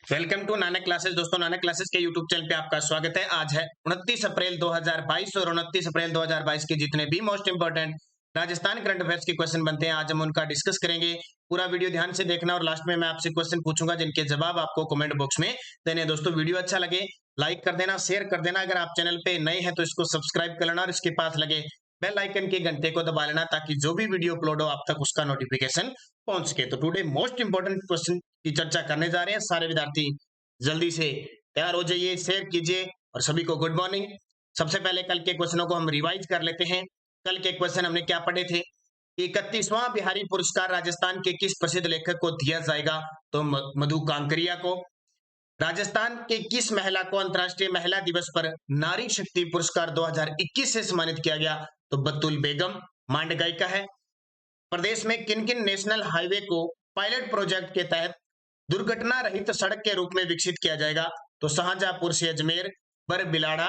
Welcome to Nanak classes. दोस्तों, Nanak classes के YouTube channel पे आपका स्वागत है। आज है 29 अप्रैल 2022 और 29 अप्रैल 2022 के जितने भी most important Rajasthan current affairs के क्वेश्चन बनते हैं, आज हम उनका डिस्कस करेंगे। पूरा वीडियो ध्यान से देखना और लास्ट में मैं आपसे क्वेश्चन पूछूंगा जिनके जवाब आपको कमेंट बॉक्स में देने हैं। दोस्तों, वीडियो अच्छा लगे लाइक कर देना, शेयर कर देना। अगर आप चैनल पे नए हैं तो इसको सब्सक्राइब कर लेना और इसके पास लगे बेल आइकन के घंटे को दबा लेना ताकि जो भी वीडियो अपलोड हो आप तक उसका नोटिफिकेशन पहुंच सके। तो टुडे मोस्ट इंपोर्टेंट क्वेश्चन की चर्चा करने जा रहे हैं। सारे विद्यार्थी जल्दी से तैयार हो जाइए, शेयर कीजिए और सभी को गुड मॉर्निंग। सबसे पहले कल के क्वेश्चनों को हम रिवाइज कर लेते हैं। कल के क्वेश्चन हमने क्या पढ़े थे? 31वां बिहारी पुरस्कार राजस्थान के किस प्रसिद्ध लेखक को दिया जाएगा? तो मधु कांकरिया को। राजस्थान के किस महिला को अंतर्राष्ट्रीय महिला दिवस पर नारी शक्ति पुरस्कार 2021 से सम्मानित किया गया? तो बतुल बेगम मांड गायिका है। प्रदेश में किन किन नेशनल हाईवे को पायलट प्रोजेक्ट के तहत दुर्घटना रहित सड़क के रूप में विकसित किया जाएगा? तो शाहजहांपुर से अजमेर, बरबिलाड़ा,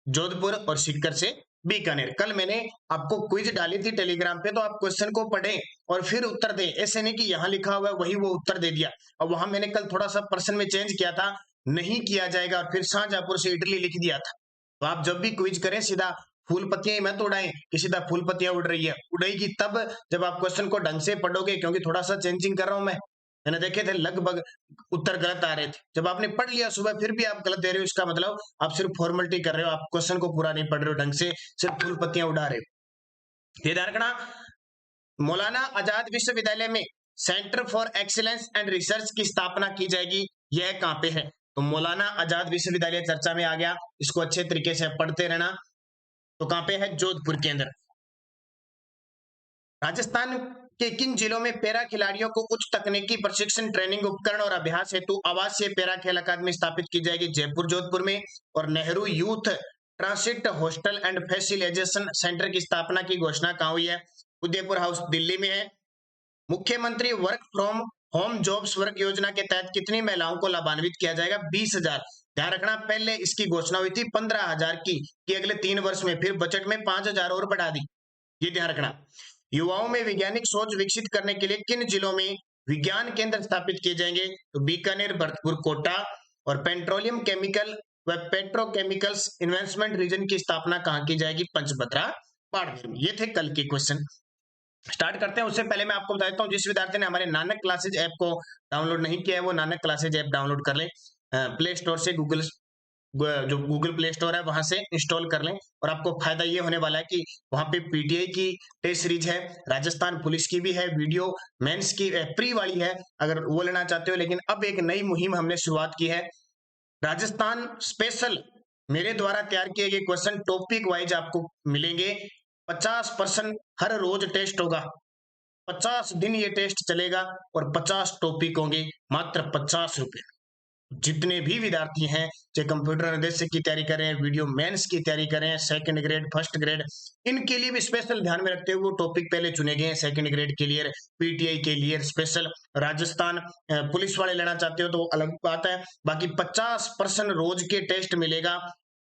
जोधपुर और सीकर से बीकानेर। कल मैंने आपको क्विज डाली थी टेलीग्राम पे, तो आप क्वेश्चन को पढ़ें और फिर उत्तर दें। ऐसे नहीं कि यहाँ लिखा हुआ है वही वो उत्तर दे दिया। और वहां मैंने कल थोड़ा सा प्रश्न में चेंज किया था, नहीं किया जाएगा, और फिर शाहजहांपुर से इटली लिख दिया था। तो आप जब भी क्विज करें सीधा फूल पत्तियां ही मत उड़ाएं कि सीधा फूल पत्तियां उड़ रही है। उड़ेगी तब जब आप क्वेश्चन को ढंग से पढ़ोगे, क्योंकि थोड़ा सा चेंजिंग कर रहा हूं मैंने देखे थे लगभग उत्तर गलत आ रहे थे। जब आपने पढ़ लिया सुबह फिर भी आप गलत दे रहे हो, इसका मतलब आप सिर्फ फॉर्मेलिटी कर रहे हो, आप क्वेश्चन को पूरा नहीं पढ़ रहे हो ढंग से, सिर्फ फूल पत्तियां उड़ा रहे हो। ये ध्यान रखना। मौलाना आजाद विश्वविद्यालय में centre for excellence and research की स्थापना की जाएगी, यह कहां पे है? तो मौलाना आजाद विश्वविद्यालय चर्चा में आ गया, इसको अच्छे तरीके से पढ़ते रहना। तो कहां पे है? जोधपुर के अंदर। राजस्थान के किन जिलों में पैरा खिलाड़ियों को उच्च तकनीकी प्रशिक्षण, ट्रेनिंग उपकरण और अभ्यास हेतु आवासीय पैरा खेल अकादमी स्थापित की जाएगी? जयपुर, जोधपुर में। और Nehru youth transit hostel and facilitation centre की स्थापना की घोषणा कहां हुई है? उदयपुर हाउस, दिल्ली में है। मुख्यमंत्री work from home jobs work योजना के तहत कितनी महिलाओं को लाभान्वित किया जाएगा? 20,000। ध्यान रखना, पहले इसकी घोषणा हुई थी 15,000 की, कि अगले 3 वर्ष में, फिर बजट में 5,000 और बढ़ा दी। ये ध्यान रखना। युवाओं में वैज्ञानिक सोच विकसित करने के लिए किन जिलों में विज्ञान केंद्र स्थापित किए जाएंगे? तो बीकानेर, भरतपुर, कोटा। और पेट्रोलियम केमिकल व पेट्रोकेमिकल्स इन्वेस्टमेंट रीजन की स्थापना कहां की जाएगी? पंचभद्रा, बाड़मेर में। ये थे कल के क्वेश्चन। स्टार्ट करते हैं। उससे पहले मैं आपको बता देता हूँ, जिस विद्यार्थी ने हमारे नानक क्लासेज ऐप को डाउनलोड नहीं किया है वो नानक क्लासेज ऐप डाउनलोड कर ले। प्ले स्टोर से जो गूगल प्ले स्टोर है वहां से इंस्टॉल कर लें। और आपको फायदा ये होने वाला है कि वहां पे पीटीआई की टेस्ट सीरीज है, राजस्थान पुलिस की भी है, वीडियो मेंस की प्री वाली है, अगर वो लेना चाहते हो। लेकिन अब एक नई मुहिम हमने शुरुआत की है, राजस्थान स्पेशल। मेरे द्वारा तैयार किए गए क्वेश्चन टॉपिक वाइज आपको मिलेंगे। 50% हर रोज टेस्ट होगा, 50 दिन ये टेस्ट चलेगा और 50 टॉपिक होंगे, मात्र 50 रुपए। जितने भी विद्यार्थी हैं, चाहे कंप्यूटर निर्देशक की तैयारी कर रहे हैं, वीडियो मेंस की तैयारी कर रहे हैं, सेकंड ग्रेड, फर्स्ट ग्रेड, इनके लिए भी स्पेशल ध्यान में रखते हुए वो टॉपिक पहले चुने गए हैं। सेकंड ग्रेड के लिए, पीटीआई के लिए स्पेशल, राजस्थान पुलिस वाले लेना चाहते हो तो अलग बात है। बाकी 50% रोज के टेस्ट मिलेगा,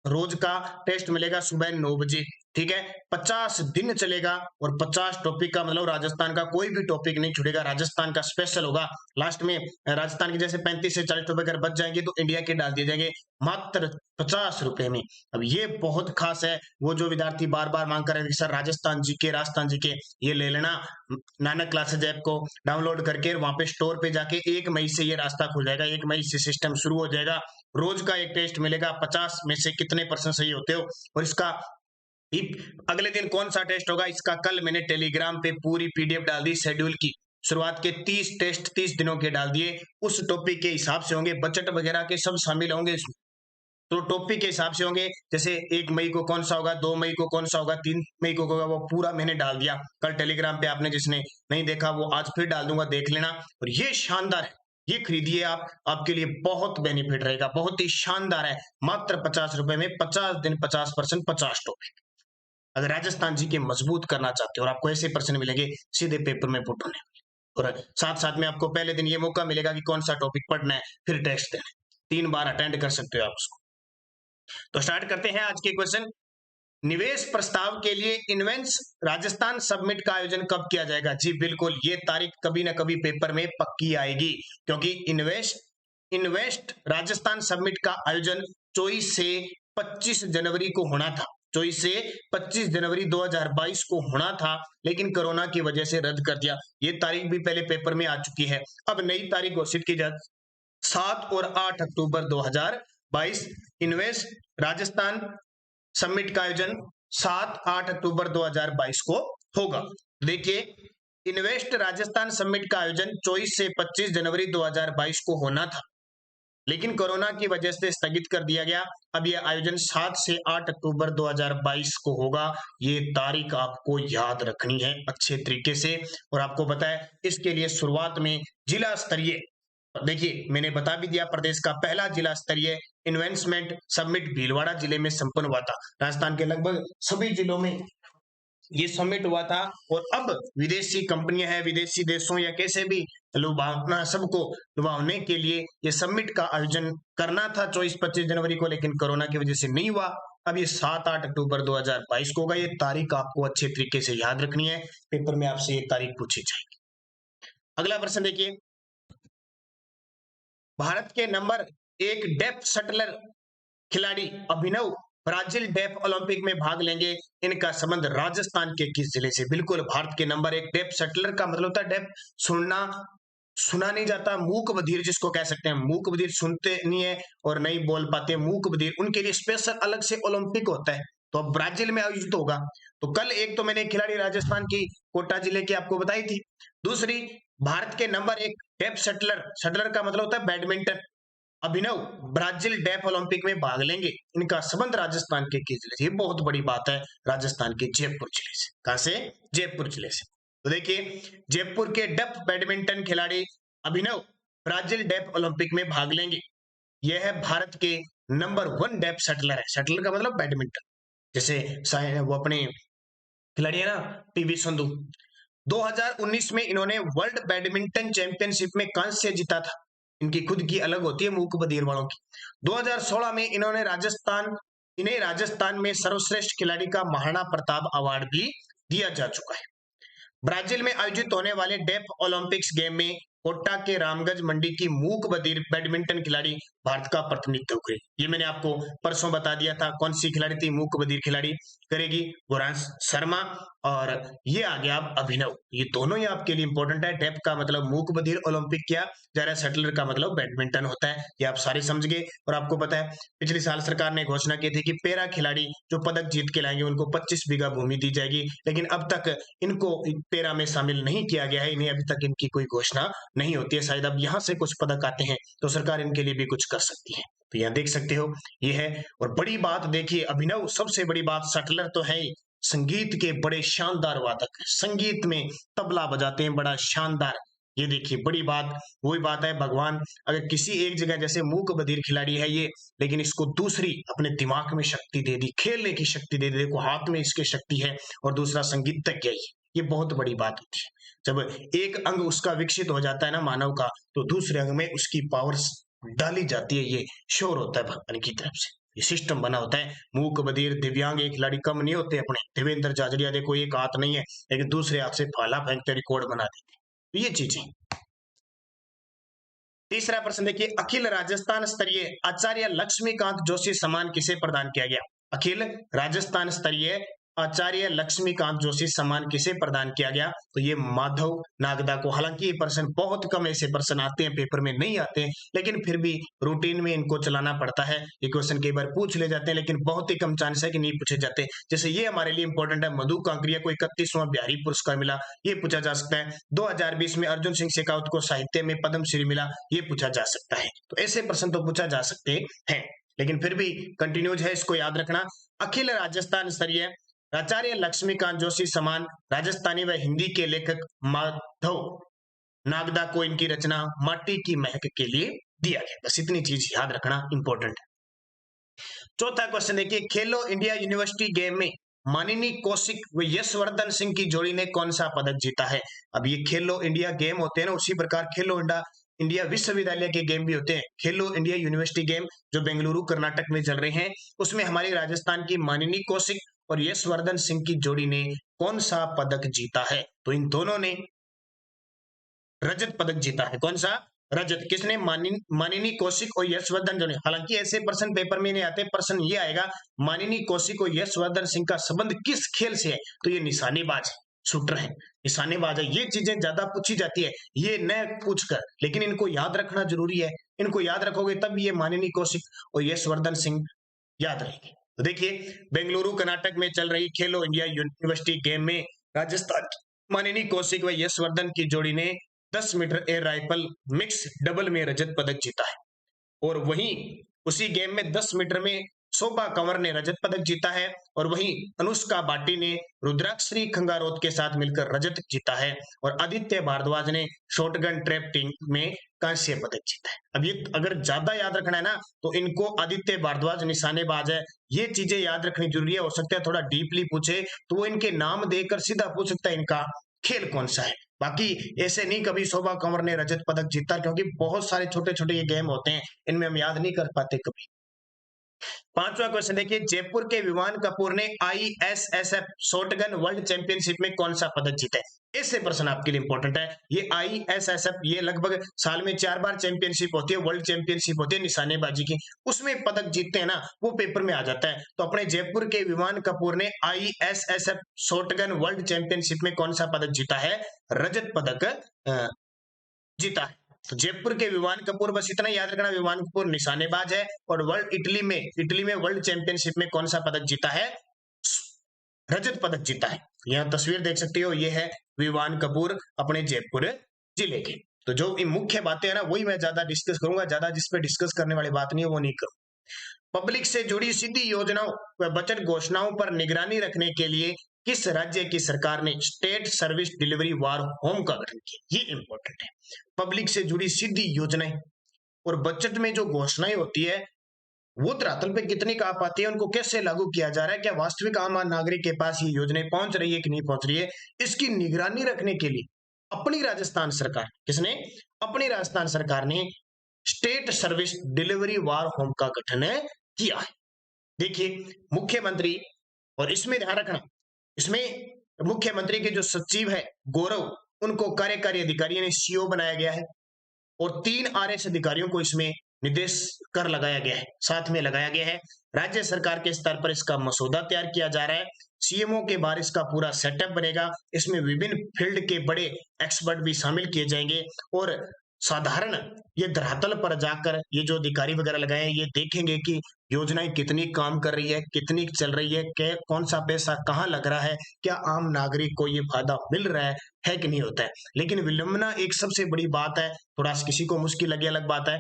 रोज का टेस्ट मिलेगा सुबह 9 बजे। ठीक है, 50 दिन चलेगा और 50 टॉपिक का मतलब राजस्थान का कोई भी टॉपिक नहीं छूटेगा, राजस्थान का स्पेशल होगा। लास्ट में राजस्थान के जैसे 35 से 40 टॉपिक अगर बच जाएंगे तो इंडिया के डाल दिए जाएंगे, मात्र 50 रुपए में। अब ये बहुत खास है। वो जो विद्यार्थी बार बार मांग कर रहे हैं sir Rajasthan GK, Rajasthan GK, ये ले लेना। नानक क्लासेज ऐप को डाउनलोड करके वहां पे स्टोर पे जाके 1 मई से ये रास्ता खुल जाएगा, 1 मई से सिस्टम शुरू हो जाएगा। रोज का एक टेस्ट मिलेगा, 50 में से कितने परसेंट सही होते हो। और इसका अगले दिन कौन सा टेस्ट होगा इसका कल मैंने टेलीग्राम पे पूरी पीडीएफ डाल दी, शेड्यूल की। शुरुआत के 30 टेस्ट 30 दिनों के डाल दिए, उस टॉपिक के हिसाब से होंगे, बजट वगैरह के सब शामिल होंगे इसमें। तो टॉपिक के हिसाब से होंगे, जैसे 1 मई को कौन सा होगा, 2 मई को कौन सा होगा, 3 मई को होगा, वो पूरा मैंने डाल दिया कल टेलीग्राम पे। आपने जिसने नहीं देखा वो आज फिर डाल दूंगा, देख लेना। और ये शानदार है, ये खरीदिए आप, आपके लिए बहुत बेनिफिट रहेगा, बहुत ही शानदार है। मात्र 50 रुपए में 50 दिन, 50%, 50 टॉपिक। अगर राजस्थान जी के मजबूत करना चाहते हो और आपको ऐसे प्रश्न मिलेंगे सीधे पेपर में पुट होने, और साथ साथ में आपको पहले दिन ये मौका मिलेगा कि कौन सा टॉपिक पढ़ना है, फिर टेस्ट देना है, 3 बार अटेंड कर सकते हो आप उसको। तो स्टार्ट करते हैं आज के क्वेश्चन। निवेश प्रस्ताव के लिए इन्वेंस राजस्थान सबमिट का आयोजन कब किया जाएगा? जी बिल्कुल, ये तारीख कभी ना कभी पेपर में पक्की आएगी, क्योंकि इन्वेस्ट राजस्थान समिट का आयोजन 24 से 25 जनवरी को होना था। 24 से 25 जनवरी 2022 को होना था, लेकिन कोरोना की वजह से रद्द कर दिया। ये तारीख भी पहले पेपर में आ चुकी है। अब नई तारीख घोषित की जा 7 और 8 अक्टूबर 2022 इन्वेस्ट राजस्थान समिट का आयोजन 7-8 अक्टूबर 2022 को होगा। देखिए, इन्वेस्ट राजस्थान समिट का आयोजन 24 से 25 जनवरी 2022 को होना था, लेकिन कोरोना की वजह से स्थगित कर दिया गया। अब यह आयोजन 7 से 8 अक्टूबर 2022 को होगा। ये तारीख आपको याद रखनी है अच्छे तरीके से। और आपको पता है, इसके लिए शुरुआत में जिला स्तरीय, देखिए मैंने बता भी दिया, प्रदेश का पहला जिला स्तरीय इन्वेस्टमेंट समिट भीलवाड़ा जिले में संपन्न हुआ था। राजस्थान के लगभग सभी जिलों में ये समिट हुआ था। और अब विदेशी कंपनियां हैं, विदेशी देशों या कैसे भी लुभावना, सबको लुभावने के लिए ये समिट का आयोजन करना था 24-25 जनवरी को, लेकिन कोरोना की वजह से नहीं हुआ। अब ये 7-8 अक्टूबर 2022 को होगा। ये तारीख आपको अच्छे तरीके से याद रखनी है, पेपर में आपसे ये तारीख पूछी जाएगी। अगला प्रश्न देखिए, भारत के नंबर 1 डेप्थ शटलर खिलाड़ी अभिनव ब्राजील डेफ ओलंपिक में भाग लेंगे। इनका संबंध राजस्थान के किस जिले से? बिल्कुल, भारत के नंबर 1 डेफ शटलर का मतलब होता है डेफ, सुना नहीं जाता, मूक बधिर जिसको कह सकते हैं। मूक बधिर सुनते नहीं है और नहीं बोल पाते, मूक बधिर, उनके लिए स्पेशल अलग से ओलंपिक होता है। तो अब ब्राजील में आयोजित होगा। तो कल एक तो मैंने खिलाड़ी राजस्थान की कोटा जिले की आपको बताई थी। दूसरी, भारत के नंबर 1 डेफ शटलर का मतलब होता है बैडमिंटन, अभिनव ब्राजील डेफ ओलंपिक में भाग लेंगे। इनका संबंध राजस्थान के किस जिले से? ये बहुत बड़ी बात है, राजस्थान के जयपुर जिले से। कहां से? जयपुर जिले से। तो देखिए, जयपुर के डेफ बैडमिंटन खिलाड़ी अभिनव ब्राजील डेफ ओलंपिक में भाग लेंगे। यह है भारत के नंबर 1 डेफ शटलर है। शटलर का मतलब बैडमिंटन, जैसे वो अपने खिलाड़ी है ना, पीवी संधू। 2019 में इन्होंने वर्ल्ड बैडमिंटन चैंपियनशिप में कांस्य जीता था। इनकी खुद की अलग होती है मूक बधिर वालों की। 2016 में इन्हें राजस्थान में सर्वश्रेष्ठ खिलाड़ी का महाराणा प्रताप अवार्ड भी दिया जा चुका है। ब्राजील में आयोजित होने वाले डेफ ओलंपिक्स गेम में कोटा के रामगंज मंडी की मूक बधिर बैडमिंटन खिलाड़ी भारत का प्रतिनिधित्व करेगी। ये मैंने आपको परसों बता दिया था, कौन सी खिलाड़ी थी मूक बधिर खिलाड़ी करेगी? गोरांश शर्मा और ये आ गया अभिनव। ये दोनों ही आपके लिए इंपॉर्टेंट है। डेफ का मतलब मूक बधिर ओलंपिक किया जा रहा है, शटलर का मतलब बैडमिंटन होता है। ये आप सारे समझ गए। और आपको पता है, पिछले साल सरकार ने घोषणा की थी कि पैरा खिलाड़ी जो पदक जीत के लाएंगे उनको 25 बीघा भूमि दी जाएगी, लेकिन अब तक इनको पैरा में शामिल नहीं किया गया है। इन्हें अभी तक इनकी कोई घोषणा नहीं होती है। शायद अब यहाँ से कुछ पदक आते हैं तो सरकार इनके लिए भी कुछ कर सकती है। तो यहाँ देख सकते हो, ये है। और बड़ी बात देखिए, अभिनव सबसे बड़ी बात, शटलर तो है ही, संगीत के बड़े शानदार वादक, संगीत में तबला बजाते हैं बड़ा शानदार। ये देखिए, बड़ी बात वही बात है, भगवान अगर किसी एक जगह, जैसे मूक बधिर खिलाड़ी है ये, लेकिन इसको दूसरी अपने दिमाग में शक्ति दे दी, खेलने की शक्ति दे दी। देखो हाथ में इसके शक्ति है, और दूसरा संगीतज्ञ ही। ये बहुत बड़ी बात होती है। जब एक अंग उसका विकसित हो जाता है ना मानव का, तो दूसरे अंग में उसकी पावर डाली जाती है। ये श्योर होता है भगवान की तरफ से, ये सिस्टम बना होता है। मूक बधिर दिव्यांग एक खिलाड़ी कम नहीं होते अपने। देवेंद्र जाजरिया देखो, एक हाथ नहीं है लेकिन दूसरे हाथ से भाला फेंकते रिकॉर्ड बना देते। तो ये चीजें। तीसरा प्रश्न देखिए, अखिल राजस्थान स्तरीय आचार्य लक्ष्मीकांत जोशी सम्मान किसे प्रदान किया गया? अखिल राजस्थान स्तरीय आचार्य लक्ष्मीकांत जोशी सम्मान किसे प्रदान किया गया? तो ये माधव नागदा को। हालांकि ये प्रश्न बहुत कम ऐसे प्रश्न आते हैं, पेपर में नहीं आते हैं, लेकिन फिर भी रूटीन में इनको चलाना पड़ता है। ये क्वेश्चन कई बार पूछ ले जाते हैं, लेकिन बहुत ही कम चांस है कि नहीं पूछे जाते। जैसे ये हमारे लिए इंपॉर्टेंट है, मधु कांकरिया को 31वां बिहारी पुरस्कार मिला, ये पूछा जा सकता है। 2020 में अर्जुन सिंह शेखावत को साहित्य में पद्मश्री मिला, ये पूछा जा सकता है। तो ऐसे प्रश्न तो पूछा जा सकते हैं, लेकिन फिर भी कंटिन्यूज है, इसको याद रखना। अखिल राजस्थान स्तरीय आचार्य लक्ष्मीकांत जोशी सम्मान राजस्थानी व हिंदी के लेखक माधव नागदा को इनकी रचना माटी की महक के लिए दिया गया। बस इतनी चीज याद रखना इंपॉर्टेंट है। चौथा क्वेश्चन देखिए, खेलो इंडिया यूनिवर्सिटी गेम में मानिनी कौशिक व यशवर्धन सिंह की जोड़ी ने कौन सा पदक जीता है? अब ये खेलो इंडिया गेम होते हैं ना, उसी प्रकार खेलो इंडिया विश्वविद्यालय के गेम भी होते हैं। खेलो इंडिया यूनिवर्सिटी गेम जो बेंगलुरु कर्नाटक में चल रहे हैं, उसमें हमारे राजस्थान की मानिनी कौशिक और यशवर्धन सिंह की जोड़ी ने कौन सा पदक जीता है? तो इन दोनों ने रजत पदक जीता है। कौन सा? रजत किसने? मानिनी कौशिक और यशवर्धन जो ने। हालांकि ऐसे प्रश्न पेपर में नहीं आते, प्रश्न ये आएगा मानिनी कौशिक और यशवर्धन सिंह का संबंध किस खेल से है, तो ये निशानेबाज है, शूटर है, निशानेबाज है। ये चीजें ज्यादा पूछी जाती है, ये न पूछकर, लेकिन इनको याद रखना जरूरी है। इनको याद रखोगे तब ये मानिनी कौशिक और यशवर्धन सिंह याद रहेगी। तो देखिए, बेंगलुरु कर्नाटक में चल रही खेलो इंडिया यूनिवर्सिटी गेम में राजस्थान मानिनी कौशिक व यशवर्धन की जोड़ी ने 10 metre air rifle mix double में रजत पदक जीता है। और वहीं उसी गेम में 10 मीटर में शोभा कंवर ने रजत पदक जीता है, और वहीं अनुष्का भाटी ने रुद्राक्षरी खंगारोत के साथ मिलकर रजत जीता है, और आदित्य भारद्वाज ने शॉटगन ट्रैप टीम में कांस्य पदक जीता है। अब ये अगर ज्यादा याद रखना है ना, तो इनको आदित्य भारद्वाज निशानेबाज है, ये चीजें याद रखनी जरूरी है। हो सकता है थोड़ा डीपली पूछे तो वो इनके नाम देकर सीधा पूछ सकता है इनका खेल कौन सा है। बाकी ऐसे नहीं कभी शोभा कंवर ने रजत पदक जीता, क्योंकि बहुत सारे छोटे छोटे ये गेम होते हैं, इनमें हम याद नहीं कर पाते कभी। पांचवा क्वेश्चन देखिए, जयपुर के विवान कपूर ने आईएसएसएफ शॉटगन वर्ल्ड चैंपियनशिप में कौन सा पदक जीता है? इससे प्रश्न आपके लिए इंपॉर्टेंट है। ये आईएसएसएफ ये लगभग साल में 4 बार चैंपियनशिप होती है, वर्ल्ड चैंपियनशिप होती है निशानेबाजी की, उसमें पदक जीतते हैं ना, वो पेपर में आ जाता है। तो अपने जयपुर के विवान कपूर ने आईएसएसएफ शॉटगन वर्ल्ड चैंपियनशिप में कौन सा पदक जीता है? रजत पदक जीता है। तो जयपुर के विवान कपूर, बस इतना याद रखना, विवान कपूर निशानेबाज है, और वर्ल्ड इटली में वर्ल्ड चैंपियनशिप में कौन सा पदक जीता है? रजत पदक जीता है। यह तस्वीर देख सकते हो, ये है विवान कपूर अपने जयपुर जिले के। तो जो मुख्य बातें है ना, वही मैं ज्यादा डिस्कस करूंगा, ज्यादा जिसपे डिस्कस करने वाली बात नहीं है वो नहीं करूँ। पब्लिक से जुड़ी सीधी योजनाओं व बजट घोषणाओं पर निगरानी रखने के लिए किस राज्य की सरकार ने स्टेट सर्विस डिलीवरी वार होम का गठन किया? ये इंपॉर्टेंट है। पब्लिक से जुड़ी सीधी योजनाएं और बजट में जो घोषणाएं होती है, वो धरातल पे कितनी कहा पाती है, उनको कैसे लागू किया जा रहा है, क्या वास्तविक आम नागरिक के पास ये योजनाएं पहुंच रही है कि नहीं पहुंच रही है, इसकी निगरानी रखने के लिए अपनी राजस्थान सरकार, किसने? अपनी राजस्थान सरकार ने स्टेट सर्विस डिलीवरी वार होम का गठन किया है। देखिए, मुख्यमंत्री, और इसमें ध्यान रखना, इसमें मुख्यमंत्री के जो सचिव है गौरव, उनको कार्यकारी अधिकारी ने सीओ बनाया गया है, और 3 आरएस अधिकारियों को इसमें निर्देश कर लगाया गया है, साथ में लगाया गया है। राज्य सरकार के स्तर पर इसका मसौदा तैयार किया जा रहा है। सीएमओ के बाहर इसका पूरा सेटअप बनेगा, इसमें विभिन्न फील्ड के बड़े एक्सपर्ट भी शामिल किए जाएंगे, और साधारण ये धरातल पर जाकर ये जो अधिकारी वगैरह लगाए हैं, ये देखेंगे कि योजनाएं कितनी काम कर रही है, कितनी चल रही है, कौन सा पैसा कहाँ लग रहा है, क्या आम नागरिक को ये फायदा मिल रहा है कि नहीं होता है। लेकिन विलंबना एक सबसे बड़ी बात है, थोड़ा किसी को मुश्किल लगे अलग बात है,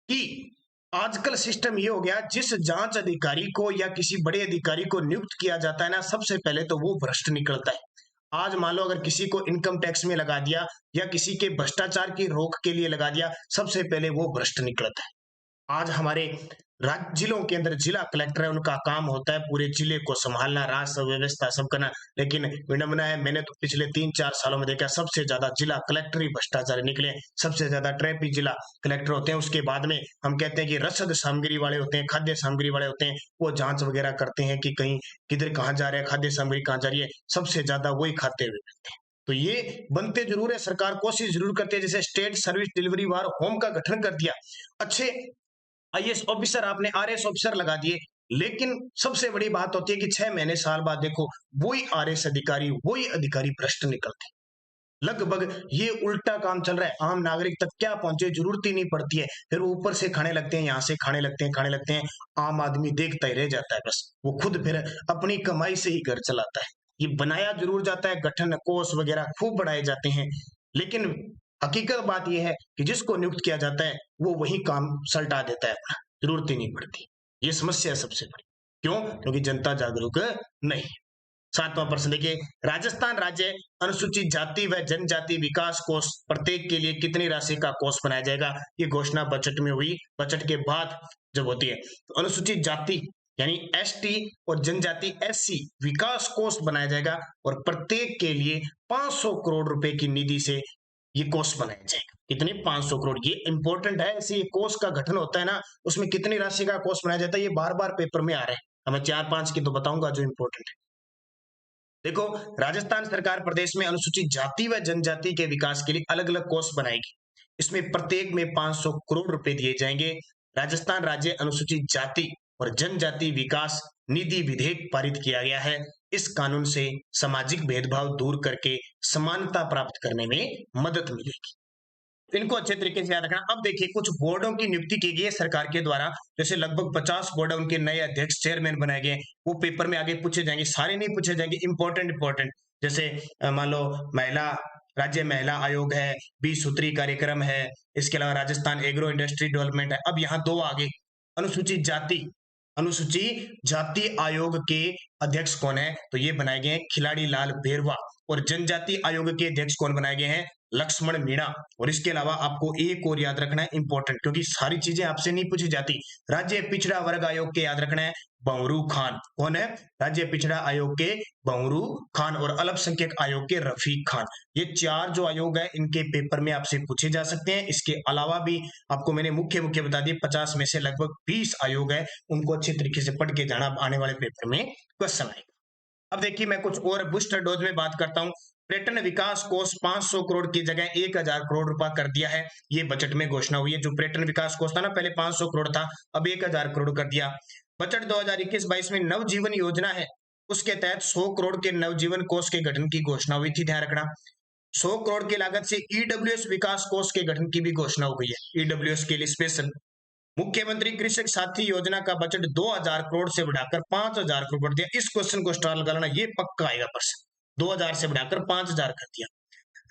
कि आजकल सिस्टम ये हो गया, जिस जांच अधिकारी को या किसी बड़े अधिकारी को नियुक्त किया जाता है ना, सबसे पहले तो वो भ्रष्ट निकलता है। आज मान लो अगर किसी को इनकम टैक्स में लगा दिया या किसी के भ्रष्टाचार की रोक के लिए लगा दिया, सबसे पहले वो भ्रष्ट निकलता है। आज हमारे राज्य जिलों के अंदर जिला कलेक्टर है, उनका काम होता है पूरे जिले को संभालना, राष्ट्र व्यवस्था सब करना, लेकिन विडंबना है, मैंने तो पिछले 3-4 सालों में देखा सबसे ज्यादा जिला कलेक्टर ही भ्रष्टाचारी निकले, सबसे ज्यादा ट्रैफिक जिला कलेक्टर होते हैं। उसके बाद में हम कहते हैं कि रसद सामग्री वाले होते हैं, खाद्य सामग्री वाले होते हैं, वो जांच वगैरह करते हैं कि कहीं किधर कहाँ जा रहा है, खाद्य सामग्री कहाँ जा रही है, सबसे ज्यादा वही खाते हुए मिलते हैं। तो ये बनते जरूर है, सरकार कोशिश जरूर करती है, जैसे स्टेट सर्विस डिलीवरी वार होम का गठन कर दिया, अच्छे आईएएस ऑफिसर आपने आरएस ऑफिसर लगा दिए, लेकिन सबसे बड़ी बात होती है कि 6 महीने साल बाद देखो वही आरएस अधिकारी, वही अधिकारी भ्रष्ट निकलते। लगभग ये उल्टा काम चल रहा है, आम नागरिक तक क्या पहुंचे जरूरत ही नहीं पड़ती है, फिर वो ऊपर से खाने लगते हैं, यहाँ से खाने लगते हैं, आम आदमी देखता ही रह जाता है, बस वो खुद फिर अपनी कमाई से ही घर चलाता है। ये बनाया जरूर जाता है, गठन कोष वगैरह खूब बढ़ाए जाते हैं, लेकिन हकीकत बात यह है कि जिसको नियुक्त किया जाता है वो वही काम सल्टा देता है, जरूरत ही नहीं पड़ती। ये समस्या है सबसे बड़ी। क्यों? क्योंकि जनता जागरूक नहीं। 7वां प्रश्न देखिए, राजस्थान राज्य अनुसूचित जाति व जनजाति विकास कोष प्रत्येक के लिए कितनी राशि का कोष बनाया जाएगा? ये घोषणा बजट में हुई, बजट के बाद जब होती है। तो अनुसूचित जाति यानी एसटी और जनजाति एससी विकास कोष बनाया जाएगा, और प्रत्येक के लिए 500 करोड़ रुपए की निधि से ये कोष बनाया जाएगा। कितने? 500 करोड़। ये इंपॉर्टेंट है, ऐसे ये कोष का गठन होता है ना, उसमें कितनी राशि का कोष बनाया जाता है, ये बार बार पेपर में आ रहे हैं। हमें 4-5 की तो बताऊंगा जो इंपॉर्टेंट है। देखो, राजस्थान सरकार प्रदेश में अनुसूचित जाति व जनजाति के विकास के लिए अलग अलग कोष बनाएगी। इसमें प्रत्येक में 500 करोड़ रुपए दिए जाएंगे। राजस्थान राज्य अनुसूचित जाति और जनजाति विकास निधि विधेयक पारित किया गया है। इस कानून से सामाजिक भेदभाव दूर करके समानता प्राप्त करने में मदद मिलेगी। इनको अच्छे तरीके से याद रखना। अब देखिए कुछ बोर्डों की नियुक्ति की गई है सरकार के द्वारा, जैसे लगभग 50 बोर्ड है, उनके नए अध्यक्ष चेयरमैन बनाए गए। वो पेपर में आगे पूछे जाएंगे, सारे नहीं पूछे जाएंगे, इंपॉर्टेंट। जैसे मान लो महिला राज्य महिला आयोग है, 20 सूत्री कार्यक्रम है, इसके अलावा राजस्थान एग्रो इंडस्ट्री डेवलपमेंट है। अब यहाँ दो आगे अनुसूचित जाति आयोग के अध्यक्ष कौन है, तो ये बनाए गए हैं खिलाड़ी लाल बेरवा। और जनजाति आयोग के अध्यक्ष कौन बनाए गए हैं, लक्ष्मण मीणा। और इसके अलावा आपको एक और याद रखना है इंपॉर्टेंट, क्योंकि सारी चीजें आपसे नहीं पूछी जाती। राज्य पिछड़ा वर्ग आयोग के याद रखना है भंवरू खान। कौन है, राज्य पिछड़ा आयोग के भंवरू खान। और अल्पसंख्यक आयोग के रफीक खान। ये चार जो आयोग है इनके पेपर में आपसे पूछे जा सकते हैं। इसके अलावा भी आपको मैंने मुख्य बता दिए, 50 में से लगभग 20 आयोग है, उनको अच्छे तरीके से पढ़ के जाना, आने वाले पेपर में क्वेश्चन आएगा। अब देखिए मैं कुछ और बूस्टर डोज में बात करता हूं। पर्यटन विकास कोष 500 करोड़ की जगह 1000 करोड़ रुपया कर दिया है। ये बजट में घोषणा हुई है। जो पर्यटन विकास कोष था ना, पहले 500 करोड़ था, अब 1000 करोड़ कर दिया। बजट 2021-22 में नवजीवन योजना है, उसके तहत 100 करोड़ के नवजीवन कोष के गठन की घोषणा हुई थी, ध्यान रखना। 100 करोड़ की लागत से ईडब्ल्यूएस विकास कोष के गठन की भी घोषणा हो गई है, ईडब्ल्यूएस के लिए स्पेशल। मुख्यमंत्री कृषक साथी योजना का बजट 2000 करोड़ से बढ़ाकर 5000 करोड़ कर दिया। इस क्वेश्चन को स्टार लगाना, ये पक्का आएगा प्रश्न। 2000 से बढ़ाकर 5000 कर दिया।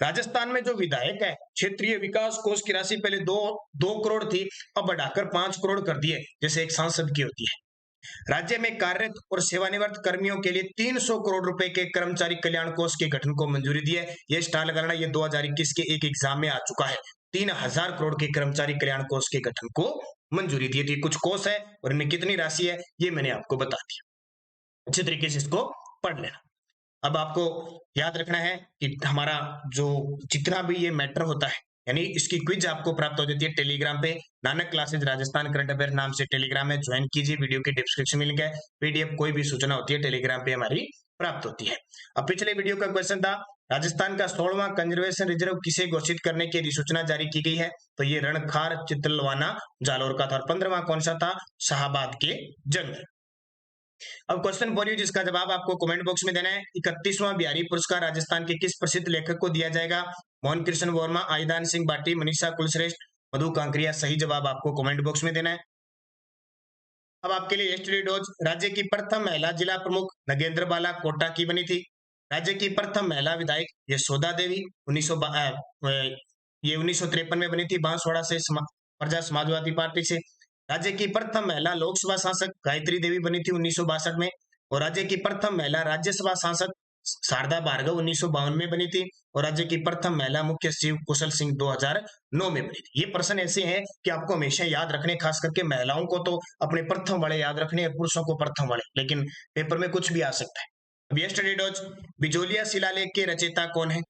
राजस्थान में जो विधायक है, क्षेत्रीय विकास कोष की राशि पहले 2 करोड़ थी, अब बढ़ाकर 5 करोड़ कर दिए, जैसे एक सांसद की होती है। राज्य में कार्यरत और सेवानिवृत्त कर्मियों के लिए 300 करोड़ रुपए के कर्मचारी कल्याण कोष के गठन को मंजूरी दी है। यह स्टार लगाना, ये 2021 के एक एग्जाम में आ चुका है। 3000 करोड़ के कर्मचारी कल्याण कोष के गठन को मंजूरी दी थी। कुछ कोष है और इनमें कितनी राशि है ये मैंने आपको बता दिया, अच्छे तरीके से इसको पढ़ लेना। अब आपको याद रखना है कि हमारा जो जितना भी ये मैटर होता है, यानी इसकी क्विज आपको प्राप्त हो जाती है टेलीग्राम पे। Nanak classes Rajasthan current affair नाम से टेलीग्राम है, ज्वाइन कीजिए, वीडियो के डिस्क्रिप्शन में लिंक है। पीडीएफ कोई भी सूचना होती है टेलीग्राम पे हमारी प्राप्त होती है। अब पिछले वीडियो का क्वेश्चन था, राजस्थान का 16वां कंजर्वेशन रिजर्व किसे घोषित करने की अधिसूचना जारी की गई है, तो ये रणखार चितलवाना जालोर का था। और 15वां कौन सा था, शाहबाद के जंगल। अब क्वेश्चन फॉर यू, जिसका जवाब आपको कमेंट बॉक्स में देना है। 31वां बिहारी पुरस्कार राजस्थान के किस प्रसिद्ध लेखक को दिया जाएगा, मोहन कृष्ण वर्मा, आईदान सिंह बाटी, मनीषा कुलश्रेष्ठ, मधु कांकरिया। सही जवाब आपको कमेंट बॉक्स में देना है। अब आपके लिए हिस्ट्री डोज, राज्य की प्रथम महिला जिला प्रमुख नगेंद्र बाला कोटा की बनी थी। राज्य की प्रथम महिला विधायक यशोदा देवी 1953 में बनी थी, बांसवाड़ा से प्रजा समाजवादी पार्टी से। राज्य की प्रथम महिला लोकसभा सांसद गायत्री देवी बनी थी 1962 में। और राज्य की प्रथम महिला राज्यसभा सांसद शारदा भार्गव 1952 में बनी थी। और राज्य की प्रथम महिला मुख्य सचिव कुशल सिंह 2009 में बनी थी। ये प्रश्न ऐसे हैं कि आपको हमेशा याद रखने, खास करके महिलाओं को तो अपने प्रथम वाले याद रखने, पुरुषों को प्रथम वाले, लेकिन पेपर में कुछ भी आ सकता है। अब यस्टरडे डोज, बिजोलिया शिलालेख के रचयिता कौन है,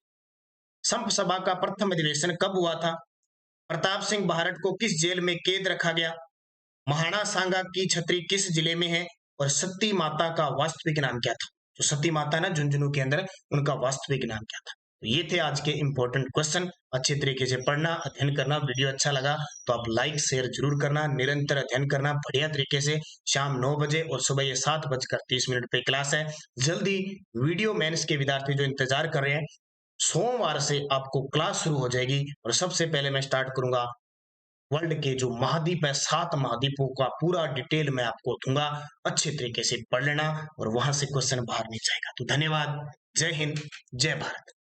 संप सभा का प्रथम अधिवेशन कब हुआ था, प्रताप सिंह बाहरट को किस जेल में कैद रखा गया, महाणा सांगा की छतरी किस जिले में है, और सती माता का वास्तविक नाम क्या था। जो सती माता ना झुंझुनू के अंदर, उनका वास्तविक नाम क्या था। तो ये थे आज के इंपॉर्टेंट क्वेश्चन। अच्छे तरीके से पढ़ना, अध्ययन करना। वीडियो अच्छा लगा तो आप लाइक शेयर जरूर करना, निरंतर अध्ययन करना बढ़िया तरीके से। शाम 9 बजे और सुबह 7:30 पे क्लास है। जल्दी वीडियो मेंस के विद्यार्थी जो इंतजार कर रहे हैं, सोमवार से आपको क्लास शुरू हो जाएगी। और सबसे पहले मैं स्टार्ट करूंगा वर्ल्ड के जो महाद्वीप है, 7 महाद्वीपों का पूरा डिटेल मैं आपको दूंगा। अच्छे तरीके से पढ़ लेना और वहां से क्वेश्चन बाहर नहीं जाएगा। तो धन्यवाद, जय हिंद, जय भारत।